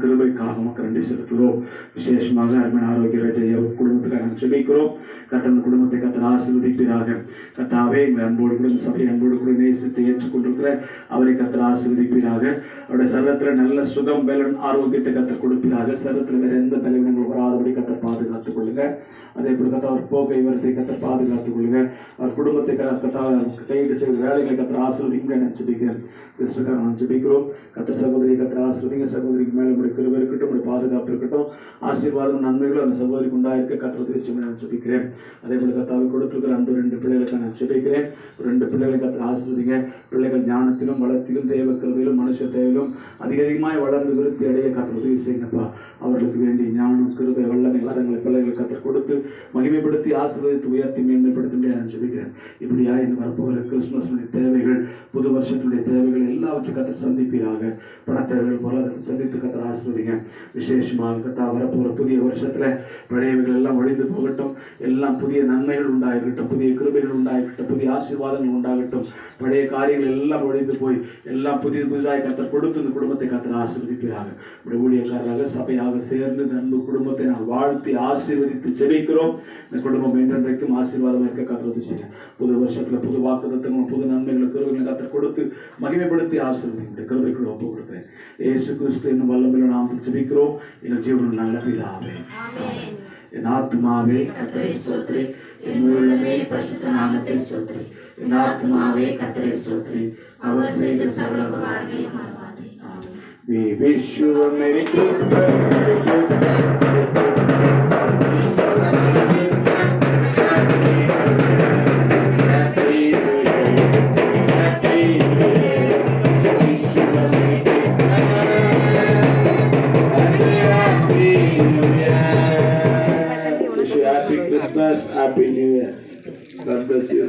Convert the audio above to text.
கிருபைக்காக மக்கள் நன்றி செலுத்துகிறோம். விசேஷமாக அருமையான ஆரோக்கிய ஜெய குடும்பத்துக்காக நாம் ஜெபிக்கிறோம். கர்த்தர் குடும்பத்தை கர்த்தர் ஆசீர்வதிப்பீராக. கர்த்தாவே எங்கள் அன்போடு கூட இந்த சபையை அன்போடு கூட நேசித்து ஏற்றுக்கொண்டிருக்கிற அவரை கர்த்தர் ஆசீர்வதிப்பீராக. அவருடைய சரீரத்தில் நல்ல சுகம் பலன் ஆரோக்கியத்தை கர்த்தர் கொடுப்பீராக. சரீரத்தில் வேற எந்த பலவீனங்கள் வராதபடி கர்த்தர் பாதுகாத்துக் கொள்ளுங்க. அதே போல கர்த்தர் அவர் போகை வரத்தை கர்த்தர் பாதுகாத்துக் கொள்ளுங்க. அவர் குடும்பத்தை கையிட்டு செய்கிற வேலைகளை கர்த்தர் ஆசீர்வதிக்க நான் ஜெபிக்கிறேன். சிஸ்டருக்காக நான் ஜெபிக்கிறோம். கர்த்தர் சகோதரி கர்த்தர் ஆசீர்வதிங்க. சகோதரிக்கு மேலே உடைய கிருபை இருக்கட்டும், உடைய பாதுகாப்பு இருக்கட்டும், ஆசீர்வாதம் நன்மைகளும் அந்த சகோதரிக்கு உண்டாயிருக்க கர்த்தர் தேசியம் நான் ஜெபிக்கிறேன். அதே போல கர்த்தாவை கொடுத்திருக்கிற அந்த 2 பிள்ளைகளுக்கு நான் ஜெபிக்கிறேன். 2 பிள்ளைகளை கர்த்தர் ஆசீர்வதிங்க. பிள்ளைகள் ஞானத்திலும் வளத்திலும் தேவ கிருபையிலும் மனுஷ தேவையிலும் அதிகமாய் வளர்ந்து விருத்தி அடைய கர்த்தர் உதவி செய்யுங்கப்பா. அவர்களுக்கு வேண்டிய ஞானம் கிருபை வல்லமை வரங்களை பிள்ளைகளை கர்த்தர் கொடுத்து மகிமைப்படுத்தி ஆசீர்வதித்து உயர்த்தி மேன்மைப்படுத்தி நான் ஜெபிக்கிறேன். இப்படியா இந்த வரப்போகிற கிறிஸ்துமஸுடைய தேவைகள், புது வருஷத்துடைய தேவைகள் எல்லாவற்றையும் கர்த்தர் சந்திப்பீராக. பண தேவைகள் பொருளாதாரத்தை சந்தித்து கர்த்தர் ஆசீர்வதிங்க. விசேஷமாக கர்த்தர் வரப்போகிற புதிய வருஷத்துல பழையவைகள் எல்லாம் ஒழிந்து போகட்டும். எல்லாம் புதிய நன்மைகள் உண்டாகட்டும், புதிய கிருபைகள் உண்டாகட்டும், புதிய ஆசீர்வாதங்கள் உண்டாகட்டும். பழைய காரியங்கள் எல்லாம் ஒழிந்து போய் எல்லாம் புதிதாக கர்த்தர் கொடுத்து இந்த குடும்பத்தை கர்த்தர் ஆசீர்வதிப்பீராக. ஊழியக்காரராக சபையாக சேர்ந்து அன்பு குடும்பத்தை நான் வாழ்த்தி ஆசீர்வதித்து ஜெபிக்கிறோம். இந்த குடும்பம் என்றென்றைக்கும் ஆசீர்வாதம் இருக்க கர்த்தர் செய்யுங்க. புது வருஷத்துல புது வாக்குத்தத்தங்களும் புது நன்மைகளும் கிருபைகளை கர்த்தர் கொடுத்து மகிமைப்படுத்தி ஆசீர்வதிங்க. கிருபைக்குள்ள ஒப்பு கொடுக்கிறேன். இயேசு கிறிஸ்து என்னும் வல்லமையுள்ள நாமத்தில் ஜெபிக்கிறோம் எங்கள் ஜீவனில் நல்ல பிதாவே. என் ஆத்துமாவே கர்த்தரை ஸ்தோத்திரி, என் உள்ளமே பரிசுத்த நாமத்தை ஸ்தோத்திரி. என் ஆத்துமாவே கர்த்தரை ஸ்தோத்திரி, அவர் செய்த சகல உபகாரங்களையும் மறவாதே. We wish you a Merry Christmas, Merry Christmas, Merry Christmas. Wish you a Merry Christmas, Happy New Year, Happy New Year, Happy New Year. Wish you a Merry Christmas, Happy New Year. Wish you Happy Christmas, Happy New Year. God bless you.